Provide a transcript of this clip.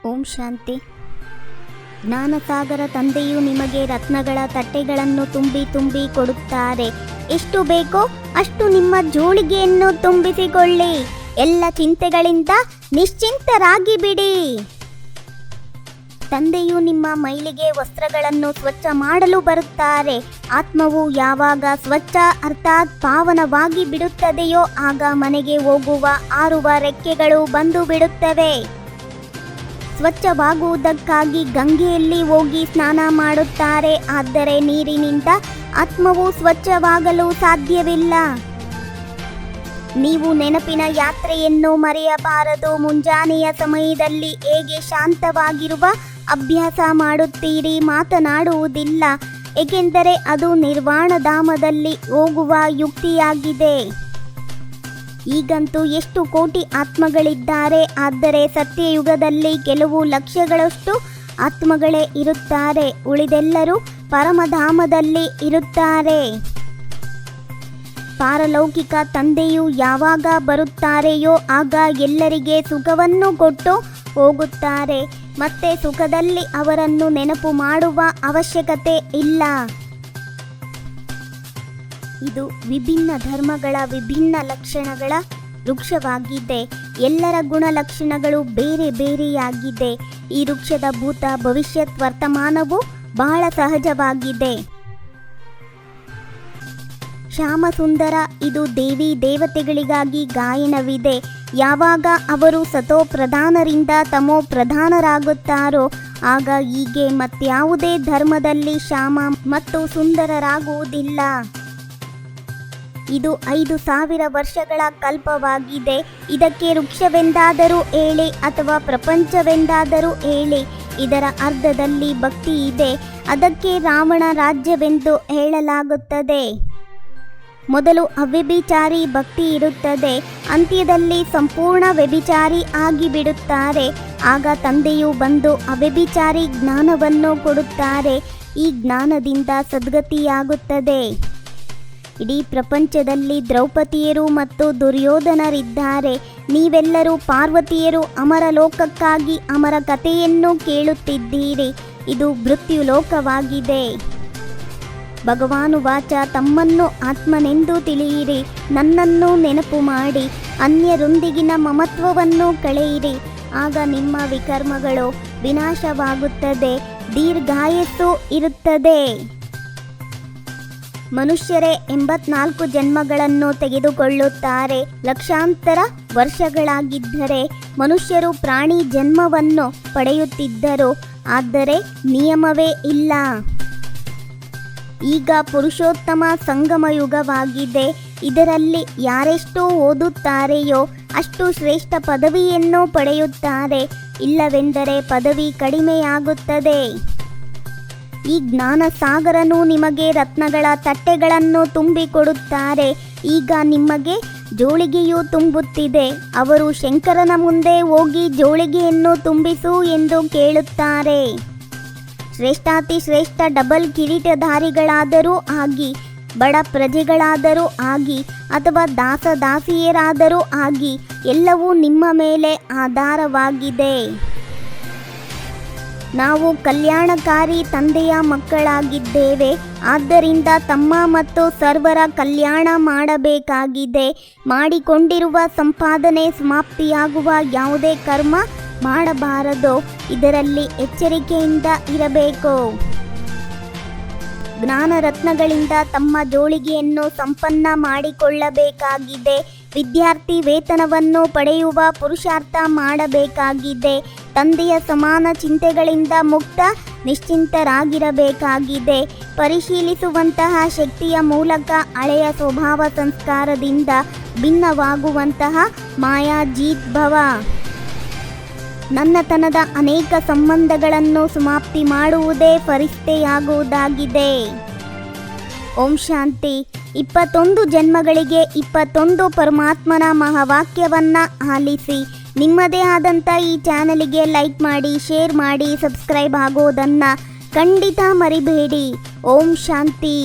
ಓಂ ಶಾಂತಿ. ಜ್ಞಾನಸಾಗರ ತಂದೆಯು ನಿಮಗೆ ರತ್ನಗಳ ತಟ್ಟೆಗಳನ್ನು ತುಂಬಿ ತುಂಬಿ ಕೊಡುತ್ತಾರೆ. ಎಷ್ಟು ಬೇಕೋ ಅಷ್ಟು ನಿಮ್ಮ ಜೋಳಿಗೆಯನ್ನು ತುಂಬಿಸಿಕೊಳ್ಳಿ. ಎಲ್ಲ ಚಿಂತೆಗಳಿಂದ ನಿಶ್ಚಿಂತರಾಗಿ ಬಿಡಿ. ತಂದೆಯು ನಿಮ್ಮ ಮೈಲಿಗೆ ವಸ್ತ್ರಗಳನ್ನು ಸ್ವಚ್ಛ ಮಾಡಲು ಬರುತ್ತಾರೆ. ಆತ್ಮವು ಯಾವಾಗ ಸ್ವಚ್ಛ ಅರ್ಥಾತ್ ಪಾವನವಾಗಿ ಬಿಡುತ್ತದೆಯೋ ಆಗ ಮನೆಗೆ ಹೋಗುವ ಆರುವ ರೆಕ್ಕೆಗಳು ಬಂದು ಬಿಡುತ್ತವೆ. ಸ್ವಚ್ಛವಾಗುವುದಕ್ಕಾಗಿ ಗಂಗೆಯಲ್ಲಿ ಹೋಗಿ ಸ್ನಾನ ಮಾಡುತ್ತಾರೆ. ಆದರೆ ನೀರಿನಿಂದ ಆತ್ಮವು ಸ್ವಚ್ಛವಾಗಲು ಸಾಧ್ಯವಿಲ್ಲ. ನೀವು ನೆನಪಿನ ಯಾತ್ರೆಯನ್ನು ಮರೆಯಬಾರದು. ಮುಂಜಾನೆಯ ಸಮಯದಲ್ಲಿ ಹೇಗೆ ಶಾಂತವಾಗಿರುವ ಅಭ್ಯಾಸ ಮಾಡುತ್ತೀರಿ, ಮಾತನಾಡುವುದಿಲ್ಲ, ಏಕೆಂದರೆ ಅದು ನಿರ್ವಾಣಧಾಮದಲ್ಲಿ ಹೋಗುವ ಯುಕ್ತಿಯಾಗಿದೆ. ಈಗಂತೂ ಎಷ್ಟು ಕೋಟಿ ಆತ್ಮಗಳಿದ್ದಾರೆ. ಆದರೆ ಸತ್ಯಯುಗದಲ್ಲಿ ಕೆಲವು ಲಕ್ಷಗಳಷ್ಟು ಆತ್ಮಗಳೇ ಇರುತ್ತಾರೆ. ಉಳಿದೆಲ್ಲರೂ ಪರಮಧಾಮದಲ್ಲಿ ಇರುತ್ತಾರೆ. ಪಾರಲೌಕಿಕ ತಂದೆಯು ಯಾವಾಗ ಬರುತ್ತಾರೆಯೋ ಆಗ ಎಲ್ಲರಿಗೆ ಸುಖವನ್ನು ಕೊಟ್ಟು ಹೋಗುತ್ತಾರೆ. ಮತ್ತೆ ಸುಖದಲ್ಲಿ ಅವರನ್ನು ನೆನಪು ಮಾಡುವ ಅವಶ್ಯಕತೆ ಇಲ್ಲ. ಇದು ವಿಭಿನ್ನ ಧರ್ಮಗಳ ವಿಭಿನ್ನ ಲಕ್ಷಣಗಳ ವೃಕ್ಷವಾಗಿದೆ. ಎಲ್ಲರ ಗುಣಲಕ್ಷಣಗಳು ಬೇರೆ ಬೇರೆಯಾಗಿದೆ. ಈ ವೃಕ್ಷದ ಭೂತ ಭವಿಷ್ಯತ್ ವರ್ತಮಾನವು ಬಹಳ ಸಹಜವಾಗಿದೆ. ಶ್ಯಾಮ ಸುಂದರ, ಇದು ದೇವಿ ದೇವತೆಗಳಿಗಾಗಿ ಗಾಯನವಿದೆ. ಯಾವಾಗ ಅವರು ಸತೋ ಪ್ರಧಾನರಿಂದ ತಮೋ ಪ್ರಧಾನರಾಗುತ್ತಾರೋ ಆಗ ಹೀಗೆ ಮತ್ಯಾವುದೇ ಧರ್ಮದಲ್ಲಿ ಶ್ಯಾಮ ಮತ್ತು ಸುಂದರರಾಗುವುದಿಲ್ಲ. ಇದು 5000 ವರ್ಷಗಳ ಕಲ್ಪವಾಗಿದೆ. ಇದಕ್ಕೆ ವೃಕ್ಷವೆಂದಾದರೂ ಹೇಳಿ ಅಥವಾ ಪ್ರಪಂಚವೆಂದಾದರೂ ಹೇಳಿ, ಇದರ ಅರ್ಧದಲ್ಲಿ ಭಕ್ತಿ ಇದೆ. ಅದಕ್ಕೆ ರಾವಣ ರಾಜ್ಯವೆಂದು ಹೇಳಲಾಗುತ್ತದೆ. ಮೊದಲು ಅವ್ಯಭಿಚಾರಿ ಭಕ್ತಿ ಇರುತ್ತದೆ. ಅಂತ್ಯದಲ್ಲಿ ಸಂಪೂರ್ಣ ವ್ಯಭಿಚಾರಿ ಆಗಿಬಿಡುತ್ತಾರೆ. ಆಗ ತಂದೆಯು ಬಂದು ಅವ್ಯಭಿಚಾರಿ ಜ್ಞಾನವನ್ನು ಕೊಡುತ್ತಾರೆ. ಈ ಜ್ಞಾನದಿಂದ ಸದ್ಗತಿಯಾಗುತ್ತದೆ. ಇಡೀ ಪ್ರಪಂಚದಲ್ಲಿ ದ್ರೌಪದಿಯರು ಮತ್ತು ದುರ್ಯೋಧನರಿದ್ದಾರೆ. ನೀವೆಲ್ಲರೂ ಪಾರ್ವತಿಯರು ಅಮರ ಲೋಕಕ್ಕಾಗಿ ಅಮರ ಕಥೆಯನ್ನು ಕೇಳುತ್ತಿದ್ದೀರಿ. ಇದು ಮೃತ್ಯುಲೋಕವಾಗಿದೆ. ಭಗವಾನು ವಾಚ, ತಮ್ಮನ್ನು ಆತ್ಮನೆಂದು ತಿಳಿಯಿರಿ, ನನ್ನನ್ನು ನೆನಪು ಮಾಡಿ, ಅನ್ಯರೊಂದಿಗಿನ ಮಮತ್ವವನ್ನು ಕಳೆಯಿರಿ. ಆಗ ನಿಮ್ಮ ವಿಕರ್ಮಗಳು ವಿನಾಶವಾಗುತ್ತದೆ, ದೀರ್ಘಾಯಸ್ಸು ಇರುತ್ತದೆ. ಮನುಷ್ಯರೇ 84 ಜನ್ಮಗಳನ್ನು ತೆಗೆದುಕೊಳ್ಳುತ್ತಾರೆ. ಲಕ್ಷಾಂತರ ವರ್ಷಗಳಾಗಿದ್ದರೆ ಮನುಷ್ಯರು ಪ್ರಾಣಿ ಜನ್ಮವನ್ನು ಪಡೆಯುತ್ತಿದ್ದರು. ಆದರೆ ನಿಯಮವೇ ಇಲ್ಲ. ಈಗ ಪುರುಷೋತ್ತಮ ಸಂಗಮ ಯುಗವಾಗಿದೆ. ಇದರಲ್ಲಿ ಯಾರೆಷ್ಟು ಓದುತ್ತಾರೆಯೋ ಅಷ್ಟು ಶ್ರೇಷ್ಠ ಪದವಿಯನ್ನು ಪಡೆಯುತ್ತಾರೆ. ಇಲ್ಲವೆಂದರೆ ಪದವಿ ಕಡಿಮೆಯಾಗುತ್ತದೆ. ಈ ಜ್ಞಾನ ಸಾಗರನು ನಿಮಗೆ ರತ್ನಗಳ ತಟ್ಟೆಗಳನ್ನು ತುಂಬಿಕೊಡುತ್ತಾರೆ. ಈಗ ನಿಮಗೆ ಜೋಳಿಗೆಯು ತುಂಬುತ್ತಿದೆ. ಅವರು ಶಂಕರನ ಮುಂದೆ ಹೋಗಿ ಜೋಳಿಗೆಯನ್ನು ತುಂಬಿಸು ಎಂದು ಕೇಳುತ್ತಾರೆ. ಶ್ರೇಷ್ಠಾತಿ ಶ್ರೇಷ್ಠ ಡಬಲ್ ಕಿರೀಟಧಾರಿಗಳಾದರೂ ಆಗಿ, ಬಡ ಪ್ರಜೆಗಳಾದರೂ ಆಗಿ, ಅಥವಾ ದಾಸದಾಸಿಯರಾದರೂ ಆಗಿ, ಎಲ್ಲವೂ ನಿಮ್ಮ ಮೇಲೆ ಆಧಾರವಾಗಿದೆ. ನಾವು ಕಲ್ಯಾಣಕಾರಿ ತಂದೆಯ ಮಕ್ಕಳಾಗಿದ್ದೇವೆ. ಆದ್ದರಿಂದ ತಮ್ಮ ಮತ್ತು ಸರ್ವರ ಕಲ್ಯಾಣ ಮಾಡಬೇಕಾಗಿದೆ. ಮಾಡಿಕೊಂಡಿರುವ ಸಂಪಾದನೆ ಸಮಾಪ್ತಿಯಾಗುವ ಯಾವುದೇ ಕರ್ಮ ಮಾಡಬಾರದು. ಇದರಲ್ಲಿ ಎಚ್ಚರಿಕೆಯಿಂದ ಇರಬೇಕು. ಜ್ಞಾನ ರತ್ನಗಳಿಂದ ತಮ್ಮ ಜೋಳಿಗೆಯನ್ನು ಸಂಪನ್ನ ಮಾಡಿಕೊಳ್ಳಬೇಕಾಗಿದೆ. ವಿದ್ಯಾರ್ಥಿ ವೇತನವನ್ನು ಪಡೆಯುವ ಪುರುಷಾರ್ಥ ಮಾಡಬೇಕಾಗಿದೆ. ತಂದೆಯ ಸಮಾನ ಚಿಂತೆಗಳಿಂದ ಮುಕ್ತ ನಿಶ್ಚಿಂತರಾಗಿರಬೇಕಾಗಿದೆ. ಪರಿಶೀಲಿಸುವಂತಹ ಶಕ್ತಿಯ ಮೂಲಕ ಹಳೆಯ ಸ್ವಭಾವ ಸಂಸ್ಕಾರದಿಂದ ಭಿನ್ನವಾಗುವಂತಹ ಮಾಯಾಜೀತ್ ಭವ. ನನ್ನತನದ ಅನೇಕ ಸಂಬಂಧಗಳನ್ನು ಸಮಾಪ್ತಿ ಮಾಡುವುದೇ ಫರಿಷ್ಠೆಯಾಗುವುದಾಗಿದೆ. ಓಂ ಶಾಂತಿ. 21 ಜನ್ಮಗಳಿಗೆ 21 ಪರಮಾತ್ಮನ ಮಹಾವಾಕ್ಯವನ್ನು ಆಲಿಸಿ. ನಿಮ್ಮದೇ ಆದಂಥ ಈ ಚಾನಲಿಗೆ ಲೈಕ್ ಮಾಡಿ, ಶೇರ್ ಮಾಡಿ, ಸಬ್ಸ್ಕ್ರೈಬ್ ಆಗೋದನ್ನು ಖಂಡಿತ ಮರಿಬೇಡಿ. ಓಂ ಶಾಂತಿ.